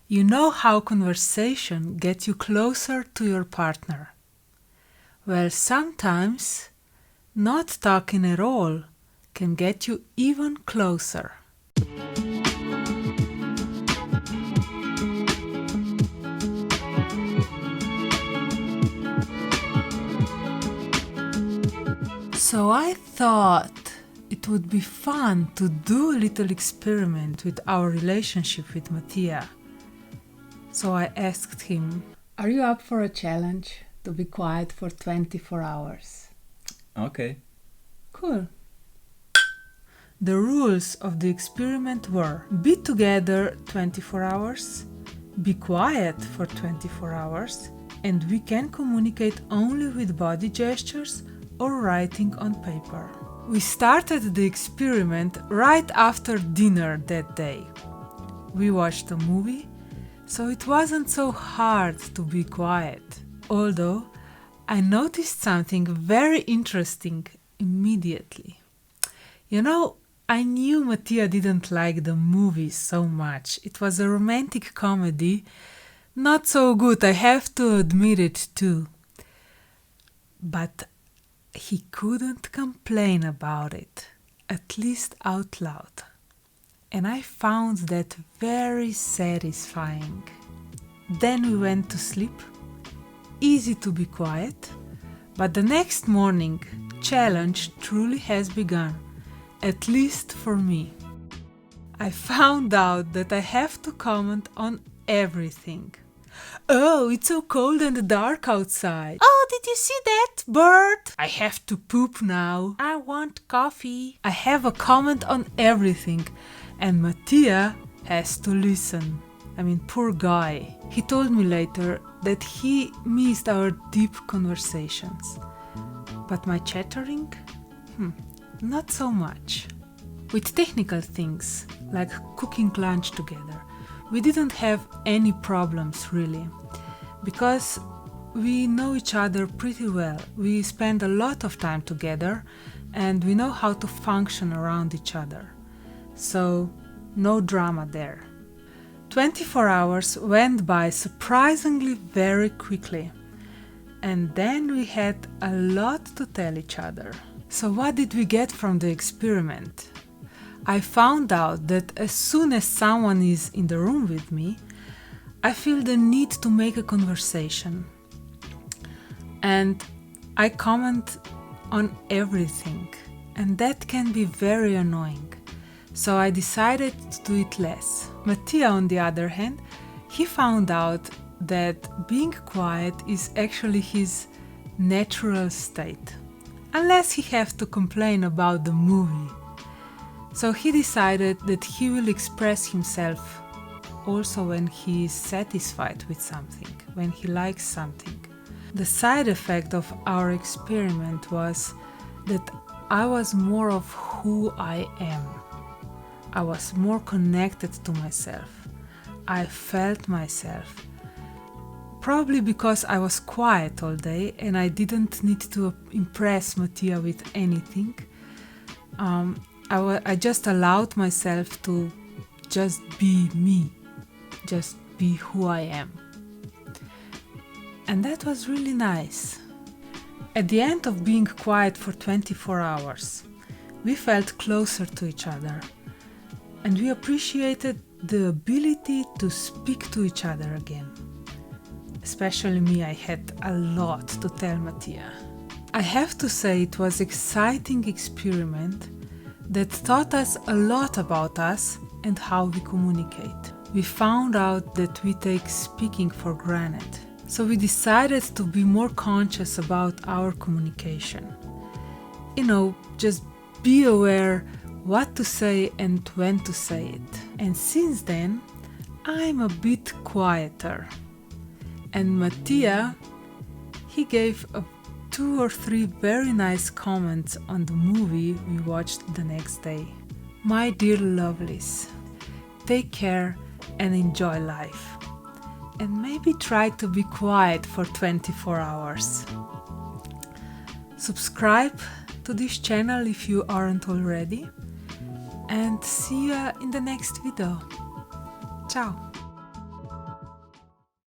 You know how conversation gets you closer to your partner. Well, sometimes not talking at all can get you even closer. So I thought it would be fun to do a little experiment with our relationship with Mattia. So I asked him, Are you up for a challenge to be quiet for 24 hours? Okay. Cool. The rules of the experiment were: be together 24 hours, be quiet for 24 hours, and we can communicate only with body gestures or writing on paper. We started the experiment right after dinner that day. We watched a movie, so it wasn't so hard to be quiet. Although I noticed something very interesting immediately. You know, I knew Mattia didn't like the movie so much. It was a romantic comedy, not so good, I have to admit it too. But he couldn't complain about it, at least out loud. And I found that very satisfying. Then we went to sleep. Easy to be quiet, but the next morning, challenge truly has begun, at least for me. I found out that I have to comment on everything. Oh, it's so cold and dark outside. Oh, did you see that bird? I have to poop now. I want coffee. I have a comment on everything, and Mattia has to listen. I mean, poor guy. He told me later that he missed our deep conversations. But my chattering? Not so much. With technical things, like cooking lunch together, we didn't have any problems really, because we know each other pretty well. We spend a lot of time together and we know how to function around each other. So, no drama there. 24 hours went by surprisingly very quickly, and then we had a lot to tell each other. So what did we get from the experiment? I found out that as soon as someone is in the room with me, I feel the need to make a conversation. And I comment on everything, and that can be very annoying. So I decided to do it less. Mattia, on the other hand, he found out that being quiet is actually his natural state, unless he has to complain about the movie. So he decided that he will express himself also when he is satisfied with something, when he likes something. The side effect of our experiment was that I was more of who I am. I was more connected to myself. I felt myself. Probably because I was quiet all day and I didn't need to impress Mattia with anything. I just allowed myself to just be me, just be who I am. And that was really nice. At the end of being quiet for 24 hours, we felt closer to each other. And we appreciated the ability to speak to each other again. Especially me, I had a lot to tell Mattia. I have to say it was an exciting experiment that taught us a lot about us and how we communicate. We found out that we take speaking for granted. So we decided to be more conscious about our communication. Just be aware what to say and when to say it. And since then, I'm a bit quieter. And Mattia, he gave 2 or 3 very nice comments on the movie we watched the next day. My dear lovelies, take care and enjoy life. And maybe try to be quiet for 24 hours. Subscribe to this channel if you aren't already. And see you in the next video. Ciao!